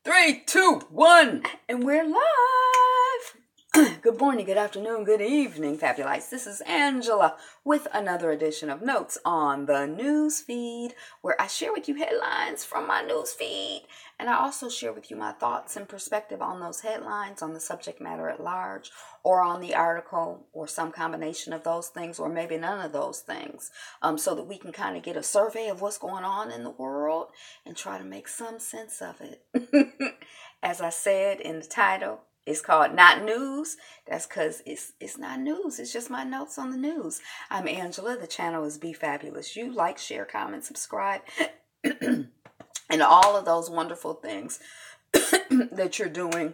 3, 2, 1, and we're live. Good morning, good afternoon, good evening, Fabulites. This is Angela with another edition of Notes on the News Feed, where I share with you headlines from my news feed, and I also share with you my thoughts and perspective on those headlines, on the subject matter at large, or on the article, or some combination of those things, or maybe none of those things, so that we can kind of get a survey of what's going on in the world and try to make some sense of it. As I said in the title, it's called Not News. That's because it's not news. It's just my notes on the news. I'm Angela. The channel is Be Fabulous You. Like, share, comment, subscribe, and all of those wonderful things that you're doing.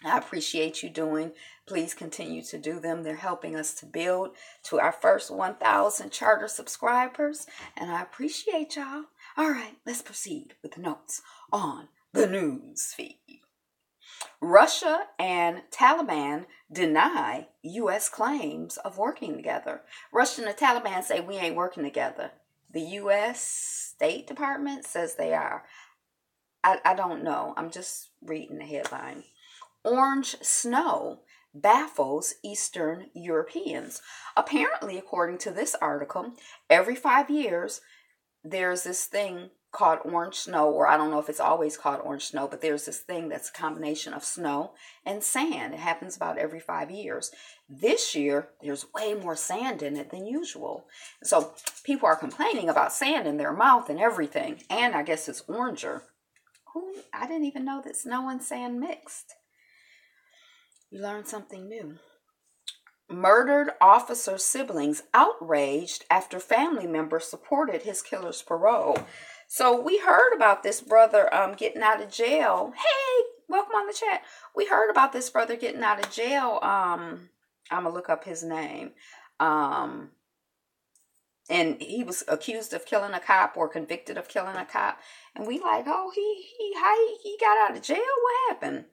I appreciate you doing. Please continue to do them. They're helping us to build to our first 1,000 charter subscribers, and I appreciate y'all. All right, let's proceed with the notes on the news feed. Russia and Taliban deny U.S. claims of working together. Russia and the Taliban say we ain't working together. The U.S. State Department says they are. I don't know. I'm just reading the headline. Orange snow baffles Eastern Europeans. Apparently, according to this article, every 5 years, there's this thing called orange snow, or I don't know if it's always called orange snow, but there's this thing that's a combination of snow and sand. It happens about every 5 years. This year, there's way more sand in it than usual. So people are complaining about sand in their mouth and everything. And I guess it's oranger. I didn't even know that snow and sand mixed. You learn something new. Murdered officer siblings outraged after family members supported his killer's parole. So we heard about this brother getting out of jail. Hey, welcome on the chat. We heard about this brother getting out of jail. I'm gonna look up his name. And he was accused of killing a cop or convicted of killing a cop. And we like, oh, he got out of jail? What happened?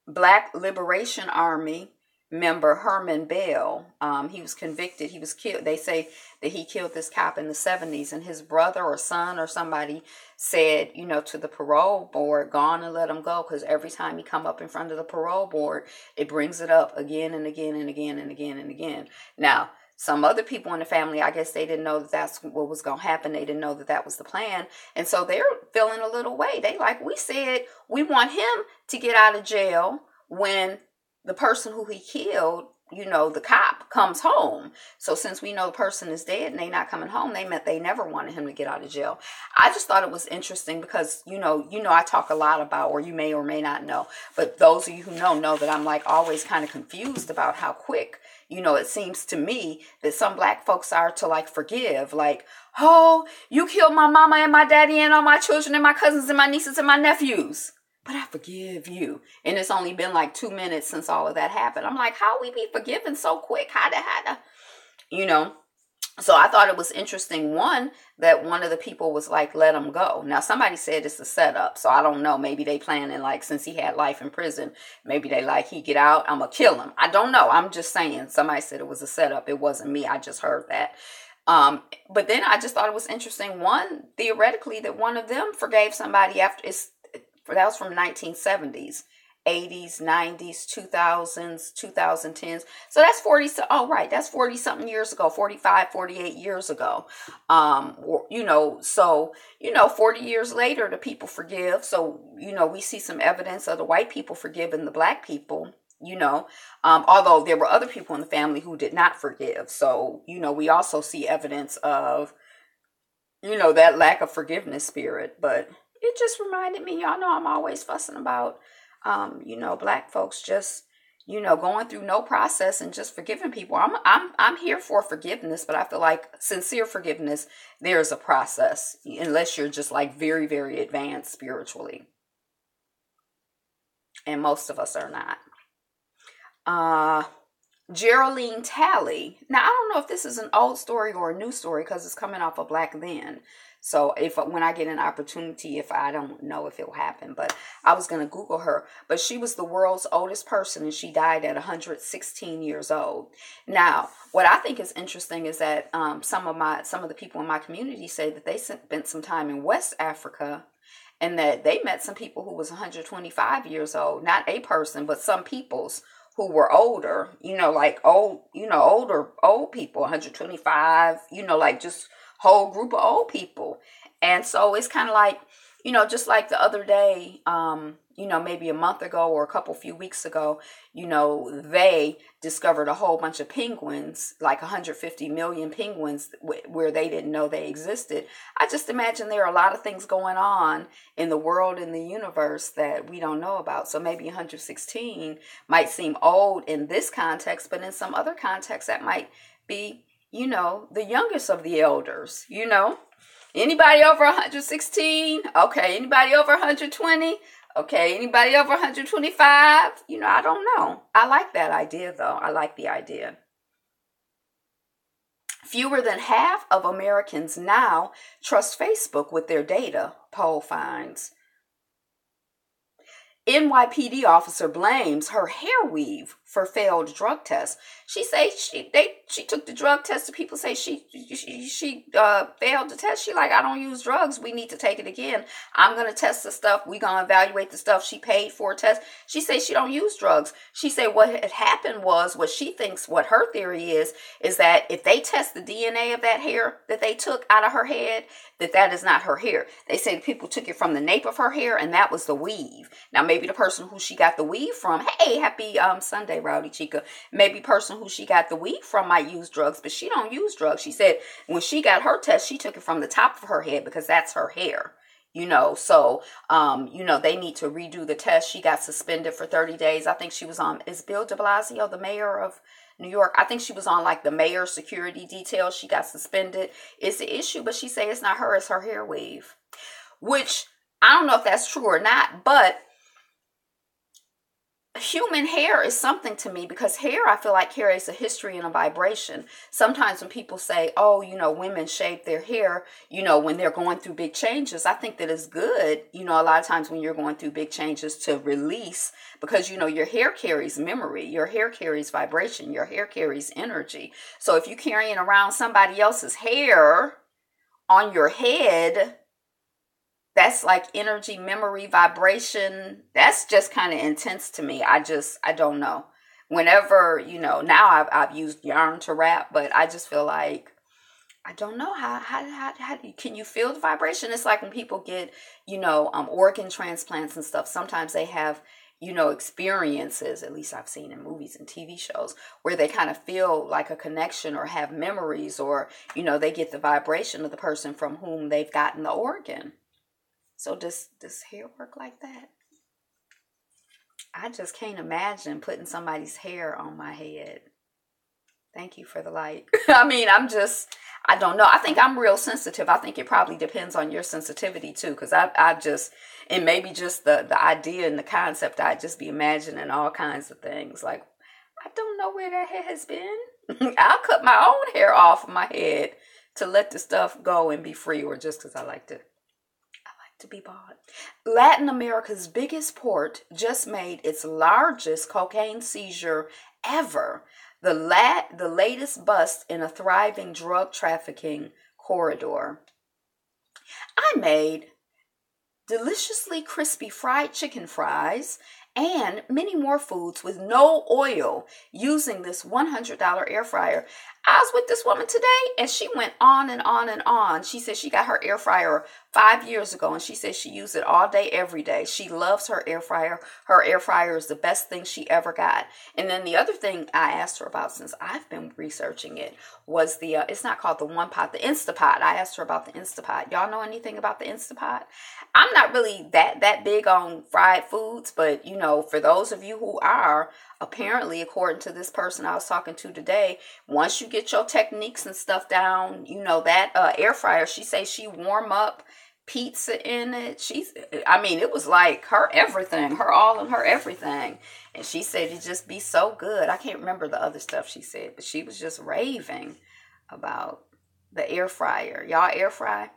Black Liberation Army member Herman Bell, he was convicted. He was killed. They say that he killed this cop in the 70s, and his brother or son or somebody said, to the parole board, go on and let him go, because every time he come up in front of the parole board, it brings it up again and again and again and again and again. Now, some other people in the family, I guess they didn't know that that's what was going to happen. They didn't know that that was the plan. And so they're feeling a little way. They like, we said we want him to get out of jail when the person who he killed, the cop, comes home. So since we know the person is dead and they not coming home, they meant they never wanted him to get out of jail. I just thought it was interesting because, I talk a lot about, or you may or may not know, but those of you who know that I'm like always kind of confused about how quick, it seems to me that some black folks are to like forgive, like, oh, you killed my mama and my daddy and all my children and my cousins and my nieces and my nephews, but I forgive you. And it's only been like 2 minutes since all of that happened. I'm like, how we be forgiven so quick? How to. So I thought it was interesting, one, that one of the people was like, let him go. Now, somebody said it's a setup, so I don't know. Maybe they planning, like, since he had life in prison, maybe they like, he get out, I'm going to kill him. I don't know. I'm just saying. Somebody said it was a setup. It wasn't me. I just heard that. But then I just thought it was interesting, one, theoretically, that one of them forgave somebody after, that was from 1970s. 80s, 90s, 2000s, 2010s. So that's 40. That's 40 something years ago, 45, 48 years ago. 40 years later, the people forgive. So, we see some evidence of the white people forgiving the black people, although there were other people in the family who did not forgive. So, we also see evidence of, that lack of forgiveness spirit. But it just reminded me, y'all know I'm always fussing about black folks just, going through no process and just forgiving people. I'm here for forgiveness, but I feel like sincere forgiveness, there's a process, unless you're just like very, very advanced spiritually. And most of us are not. Jeralean Talley. Now, I don't know if this is an old story or a new story because it's coming off of Black Then. So when I get an opportunity, if I don't know if it'll happen, but I was going to Google her. But she was the world's oldest person, and she died at 116 years old. Now, what I think is interesting is that some of the people in my community say that they spent some time in West Africa, and that they met some people who was 125 years old. Not a person, but some peoples who were older, like old people, 125, like just whole group of old people. And so it's kind of like, just like the other day, maybe a month ago or a few weeks ago, they discovered a whole bunch of penguins, like 150 million penguins where they didn't know they existed. I just imagine there are a lot of things going on in the world, in the universe that we don't know about. So maybe 116 might seem old in this context, but in some other context that might be, the youngest of the elders, Anybody over 116? Okay. Anybody over 120? Okay. Anybody over 125? I don't know. I like that idea, though. I like the idea. Fewer than half of Americans now trust Facebook with their data, poll finds. NYPD officer blames her hair weave for failed drug test. She say she took the drug test. And people say she failed the test. She like, I don't use drugs. We need to take it again. I'm gonna test the stuff. We gonna evaluate the stuff she paid for a test. She say she don't use drugs. She say what had happened was what her theory is that if they test the DNA of that hair that they took out of her head, that is not her hair. They say the people took it from the nape of her hair and that was the weave. Now maybe the person who she got the weave from, hey, happy Sunday, Rowdy Chica. Maybe person who she got the weave from might use drugs, but she don't use drugs. She said when she got her test, she took it from the top of her head because that's her hair. So they need to redo the test. She got suspended for 30 days. I think she was on, is Bill de Blasio the mayor of New York? I think she was on like the mayor's security detail. She got suspended. It's the issue, but she say it's not her, it's her hair weave, which I don't know if that's true or not, but human hair is something to me because hair, I feel like, carries a history and a vibration. Sometimes when people say, oh, women shave their hair, when they're going through big changes, I think that it's good, a lot of times when you're going through big changes to release, because, your hair carries memory, your hair carries vibration, your hair carries energy. So if you're carrying around somebody else's hair on your head, that's like energy, memory, vibration. That's just kind of intense to me. I don't know. Whenever, now I've used yarn to wrap, but I just feel like, I don't know how can you feel the vibration? It's like when people get, organ transplants and stuff. Sometimes they have, experiences, at least I've seen in movies and TV shows, where they kind of feel like a connection or have memories or, they get the vibration of the person from whom they've gotten the organ. So does hair work like that? I just can't imagine putting somebody's hair on my head. Thank you for the light. I mean, I don't know. I think I'm real sensitive. I think it probably depends on your sensitivity too. Because and maybe just the idea and the concept, I'd just be imagining all kinds of things. Like, I don't know where that hair has been. I'll cut my own hair off of my head to let the stuff go and be free, or just because I like to be bought. Latin America's biggest port just made its largest cocaine seizure ever. The latest bust in a thriving drug trafficking corridor. I made deliciously crispy fried chicken fries and many more foods with no oil using this $100 air fryer. I was with this woman today and she went on and on and on. She said she got her air fryer 5 years ago and she said she used it all day, every day. She loves her air fryer. Her air fryer is the best thing she ever got. And then the other thing I asked her about, since I've been researching it, was it's not called the One Pot, the Instapot. I asked her about the Instapot. Y'all know anything about the Instapot? I'm not really that big on fried foods, but for those of you who are, apparently, according to this person I was talking to today, once you get your techniques and stuff down, that air fryer, she says she warm up pizza in it. It was like her everything, her all and her everything. And she said it'd just be so good. I can't remember the other stuff she said, but she was just raving about the air fryer. Y'all air fry?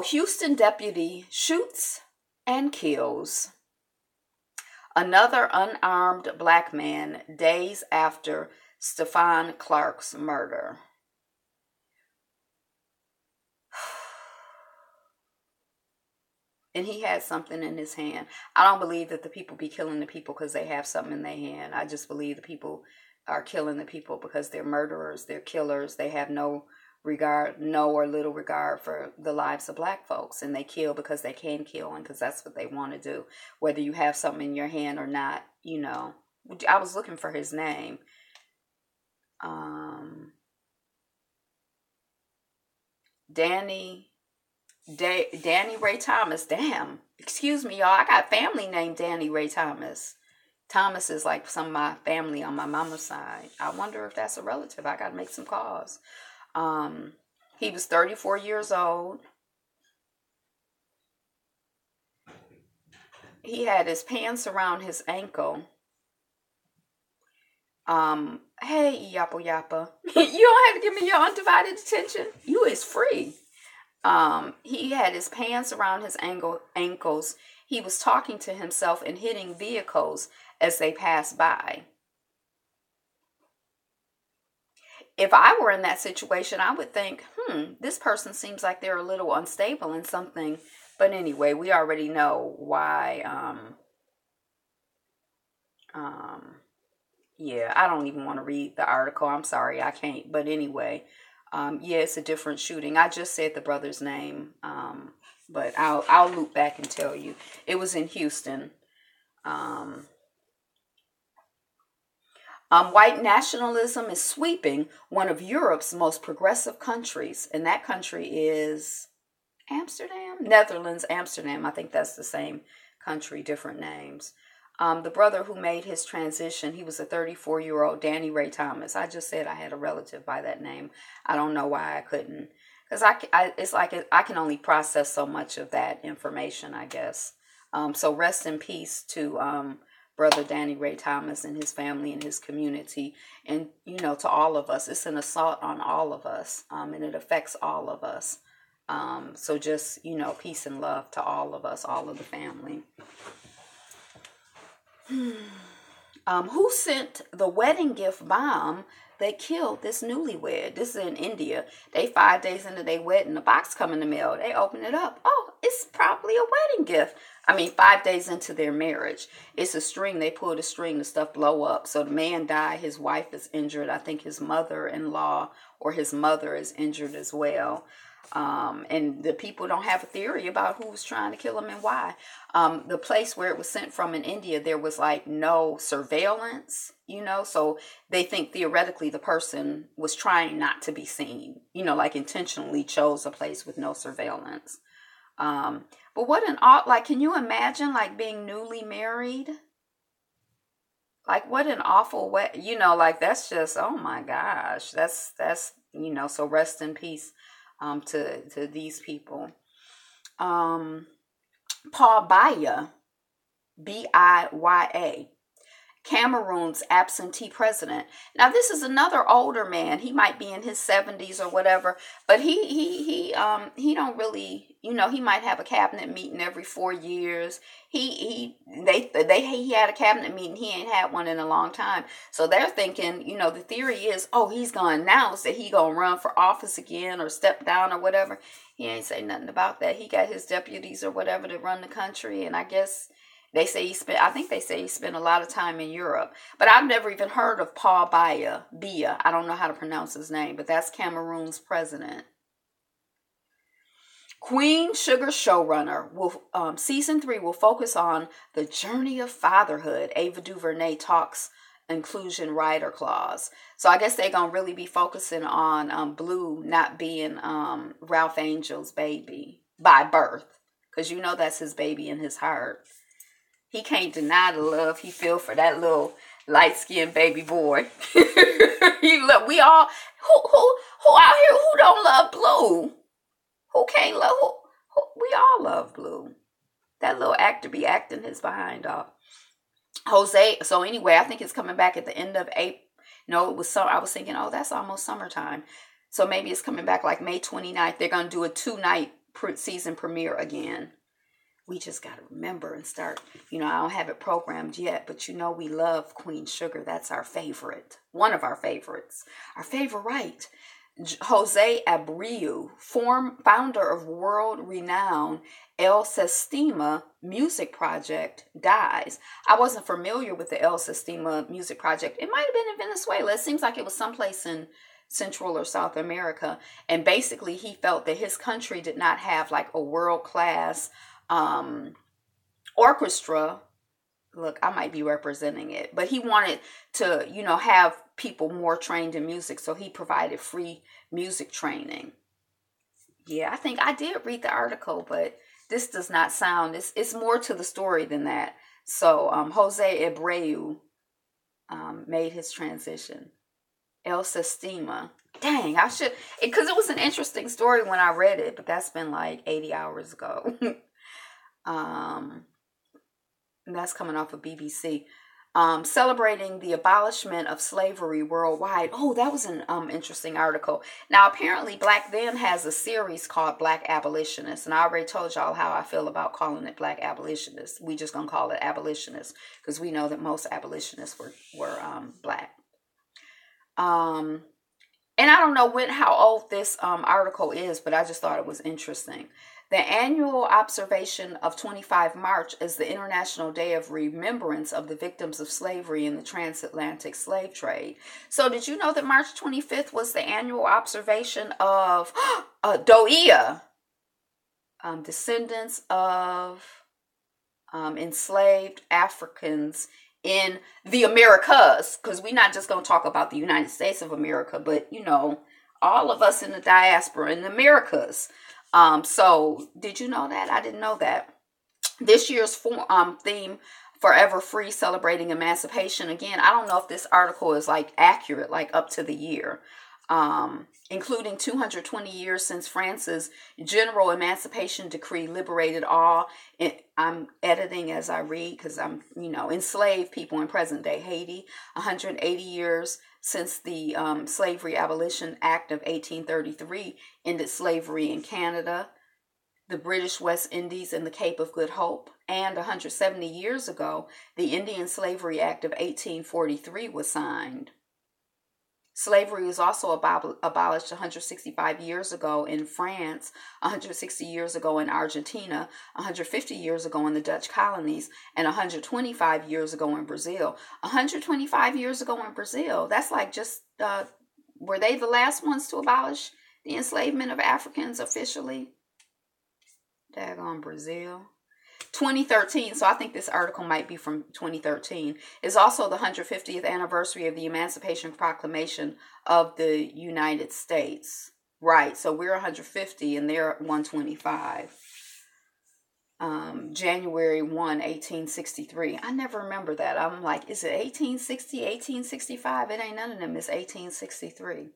Houston deputy shoots and kills another unarmed black man days after Stephon Clark's murder. And he had something in his hand. I don't believe that the people be killing the people because they have something in their hand. I just believe the people are killing the people because they're murderers, they're killers. They have no or little regard for the lives of black folks. And they kill because they can kill and because that's what they want to do. Whether you have something in your hand or not, I was looking for his name. Danny Ray Thomas. Damn. Excuse me, y'all. I got family named Danny Ray Thomas. Thomas is like some of my family on my mama's side. I wonder if that's a relative. I got to make some calls. He was 34 years old. He had his pants around his ankle. Hey, Yappa Yappa. You don't have to give me your undivided attention. You is free. He had his pants around his ankles. He was talking to himself and hitting vehicles as they passed by. If I were in that situation, I would think, this person seems like they're a little unstable in something. But anyway, we already know why. I don't even want to read the article. I'm sorry, I can't. But anyway, it's a different shooting. I just said the brother's name, but I'll loop back and tell you. It was in Houston. White nationalism is sweeping one of Europe's most progressive countries, and that country is Amsterdam? Netherlands, Amsterdam. I think that's the same country, different names. The brother who made his transition, he was a 34-year-old Danny Ray Thomas. I just said I had a relative by that name. I don't know why I couldn't, because it's like I can only process so much of that information, I guess. So rest in peace to Brother Danny Ray Thomas and his family and his community, and to all of us. It's an assault on all of us, and it affects all of us. So just peace and love to all of us, all of the family. Who sent the wedding gift bomb that killed this newlywed? This is in India. They 5 days into their wedding, the box come in the mail. They open it up. Oh, it's probably a wedding gift. 5 days into their marriage. It's a string. They pulled a string, the stuff blow up. So the man died. His wife is injured. I think his mother-in-law or his mother is injured as well. And the people don't have a theory about who was trying to kill him and why. The place where it was sent from in India, there was like no surveillance, so they think theoretically the person was trying not to be seen, like intentionally chose a place with no surveillance. But what an can you imagine like being newly married? Like what an awful way, that's just, oh my gosh, that's, so rest in peace. To these people. Paul Biya, Biya, Cameroon's absentee president. Now this is another older man. He might be in his 70s or whatever, but he don't really, he might have a cabinet meeting every 4 years. He had a cabinet meeting. He ain't had one in a long time. So they're thinking, the theory is, he's going to announce that he going to run for office again or step down or whatever. He ain't say nothing about that. He got his deputies or whatever to run the country. And I guess they say he spent a lot of time in Europe. But I've never even heard of Paul Biya. I don't know how to pronounce his name, but that's Cameroon's president. Queen Sugar showrunner season 3 will focus on the journey of fatherhood. Ava DuVernay talks inclusion rider clause. So I guess they're gonna really be focusing on Blue not being Ralph Angel's baby by birth, because that's his baby in his heart. He can't deny the love he feel for that little light-skinned baby boy. We all who out here who don't love Blue. Who can't love? We all love Blue. That little actor be acting his behind off. Jose. So anyway, I think it's coming back at the end of April. No, it was so. I was thinking, oh, that's almost summertime. So maybe it's coming back like May 29th. They're going to do a 2-night season premiere again. We just got to remember and start. I don't have it programmed yet, but we love Queen Sugar. That's our favorite. One of our favorites. Our favorite. Jose Abreu, founder of world-renowned El Sistema music project, dies. I wasn't familiar with the El Sistema music project. It might have been in Venezuela. It seems like it was someplace in Central or South America. And basically, he felt that his country did not have like a world-class orchestra. Look, I might be representing it, but he wanted to, have people more trained in music. So he provided free music training. Yeah, I think I did read the article, but this does not sound, it's more to the story than that. So Jose Abreu made his transition. El Sistema. Dang, I should, because it was an interesting story when I read it, but that's been like 80 hours ago. That's coming off of BBC. Celebrating the abolishment of slavery worldwide. Oh, that was an interesting article. Now, apparently, Black Then has a series called Black Abolitionists. And I already told y'all how I feel about calling it Black Abolitionists. We just going to call it Abolitionists because we know that most abolitionists were Black. And I don't know how old this article is, but I just thought it was interesting. The annual observation of 25 March is the International Day of Remembrance of the Victims of Slavery in the Transatlantic Slave Trade. So did you know that March 25th was the annual observation of Doia, descendants of enslaved Africans in the Americas? Because we're not just going to talk about the United States of America, but, all of us in the diaspora in the Americas. So did you know that? I didn't know that. This year's theme, Forever Free, celebrating emancipation. Again, I don't know if this article is like accurate, like up to the year, including 220 years since France's general emancipation decree liberated all. I'm editing as I read because I'm, enslaved people in present day Haiti. 180 years since the Slavery Abolition Act of 1833 ended slavery in Canada, the British West Indies, and the Cape of Good Hope. And 170 years ago, the Indian Slavery Act of 1843 was signed. Slavery was also abolished 165 years ago in France, 160 years ago in Argentina, 150 years ago in the Dutch colonies, and 125 years ago in Brazil. 125 years ago in Brazil, that's like just, were they the last ones to abolish the enslavement of Africans officially? Daggone Brazil. 2013, so I think this article might be from 2013, is also the 150th anniversary of the Emancipation Proclamation of the United States. Right, so we're 150 and they're 125. January 1, 1863. I never remember that. I'm like, is it 1860, 1865? It ain't none of them. It's 1863.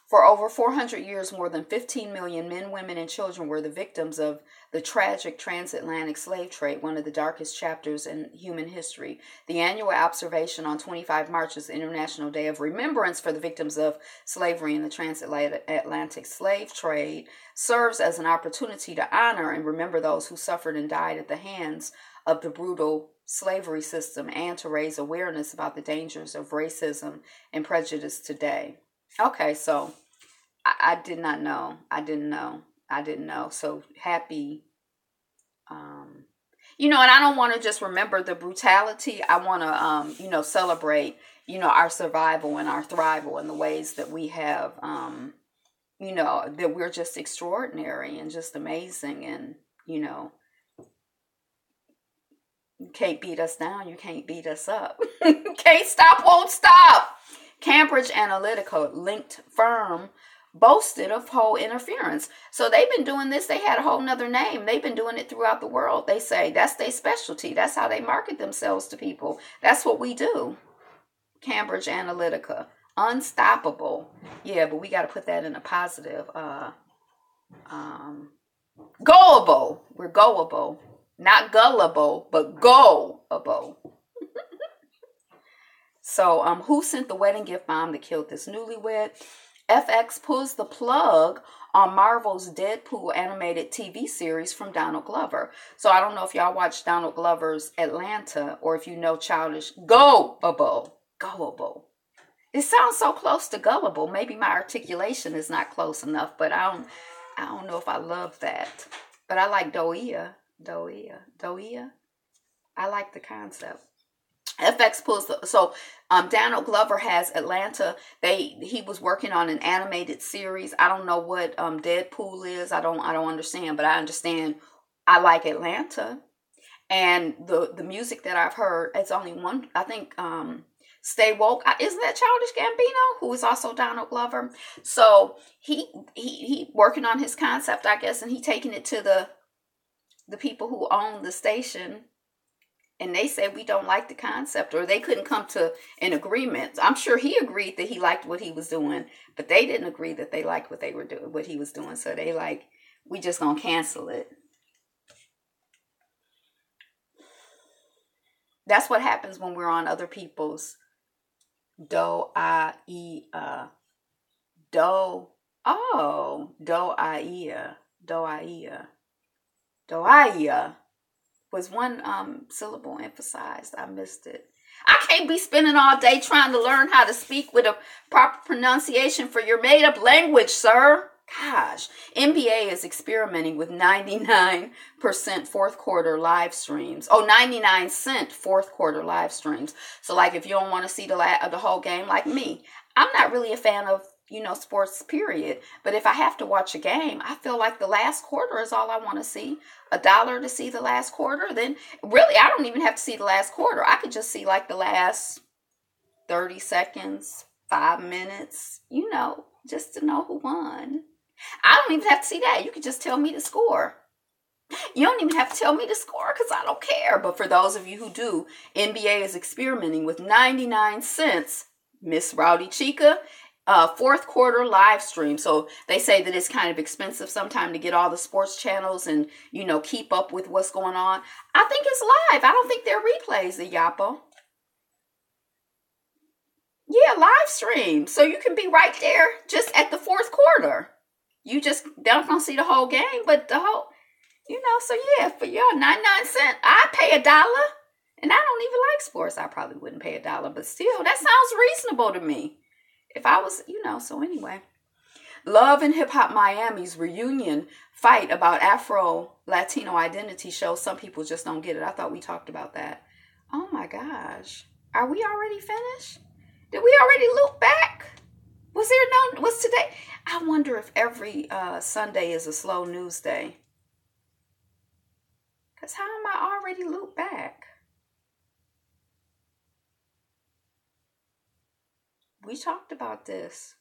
For over 400 years, more than 15 million men, women, and children were the victims of the tragic transatlantic slave trade, one of the darkest chapters in human history. The annual observation on 25 March is the International Day of Remembrance for the victims of slavery in the transatlantic slave trade, serves as an opportunity to honor and remember those who suffered and died at the hands of the brutal slavery system and to raise awareness about the dangers of racism and prejudice today. Okay, so I did not know. I didn't know. So happy. And I don't want to just remember the brutality. I want to, celebrate, our survival and our thrival and the ways that we have, that we're just extraordinary and just amazing. And, you can't beat us down. You can't beat us up. Can't stop, won't stop. Cambridge Analytica linked firm boasted of whole interference. So they've been doing this. They had a whole nother name. They've been doing it throughout the world. They say that's their specialty. That's how they market themselves to people. That's what we do. Cambridge Analytica. Unstoppable. Yeah, but we got to put that in a positive. Gullible. We're gullible. Not gullible, but gullible. So, who sent the wedding gift bomb that killed this newlywed? FX pulls the plug on Marvel's Deadpool animated TV series from Donald Glover. So I don't know if y'all watched Donald Glover's Atlanta or if you know Childish Gullible. Gullible. It sounds so close to gullible. Maybe my articulation is not close enough, but I don't know if I love that. But I like Doia. I like the concept. FX pulls Donald Glover has Atlanta. He was working on an animated series. I don't know what Deadpool is. I don't understand, but I understand. I like Atlanta, and the music that I've heard. It's only one. I think Stay Woke. Isn't that Childish Gambino, who is also Donald Glover? So he working on his concept, I guess, and he taking it to the people who own the station. And they said we don't like the concept, or they couldn't come to an agreement. I'm sure he agreed that he liked what he was doing, but they didn't agree that they liked what they were doing, what he was doing. So they like, we just gonna cancel it. That's what happens when we're on other people's Doia. Was one syllable emphasized. I missed it. I can't be spending all day trying to learn how to speak with a proper pronunciation for your made-up language, sir. Gosh. NBA is experimenting with 99% fourth quarter live streams. 99-cent fourth quarter live streams. So like if you don't want to see the whole game like me, I'm not really a fan of sports, period. But if I have to watch a game, I feel like the last quarter is all I want to see. $1 to see the last quarter. Then really, I don't even have to see the last quarter. I could just see like the last 30 seconds, 5 minutes, just to know who won. I don't even have to see that. You could just tell me the score. You don't even have to tell me the score because I don't care. But for those of you who do, NBA is experimenting with 99 cents, Miss Rowdy Chica, fourth quarter live stream. So they say that it's kind of expensive sometimes to get all the sports channels and, keep up with what's going on. I think it's live. I don't think they're replays, the Yappo. Yeah, live stream. So you can be right there just at the fourth quarter. You just don't gonna see the whole game, but the whole, so yeah, for y'all 99 cents, I pay $1. And I don't even like sports. I probably wouldn't pay $1, but still, that sounds reasonable to me. If I was, so anyway. Love and Hip Hop Miami's reunion fight about Afro-Latino identity shows some people just don't get it. I thought we talked about that. Oh my gosh. Are we already finished? Did we already loop back? Was today? I wonder if every Sunday is a slow news day. Because how am I already looped back? We talked about this.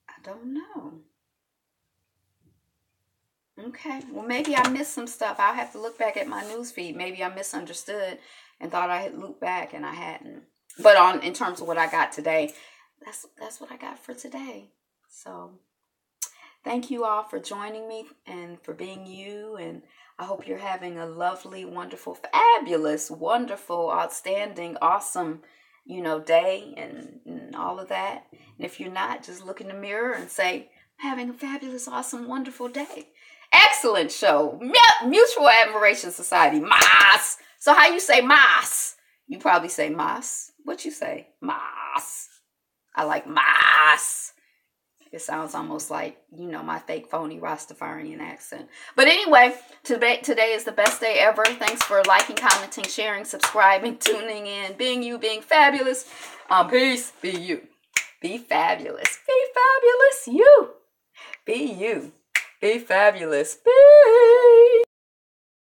I don't know. Okay. Well, maybe I missed some stuff. I'll have to look back at my news feed. Maybe I misunderstood and thought I had looped back and I hadn't. But in terms of what I got today, that's what I got for today. So thank you all for joining me and for being you. And I hope you're having a lovely, wonderful, fabulous, wonderful, outstanding, awesome, day and all of that. And if you're not, just look in the mirror and say, I'm having a fabulous, awesome, wonderful day. Excellent show. Mutual Admiration Society. Mas. So how you say mas? You probably say mas. What you say? Mas. I like mas. It sounds almost like, my fake phony Rastafarian accent. But anyway, today is the best day ever. Thanks for liking, commenting, sharing, subscribing, tuning in, being you, being fabulous. Peace. Be you. Be fabulous. Be fabulous. You. Be you. Be fabulous. Peace.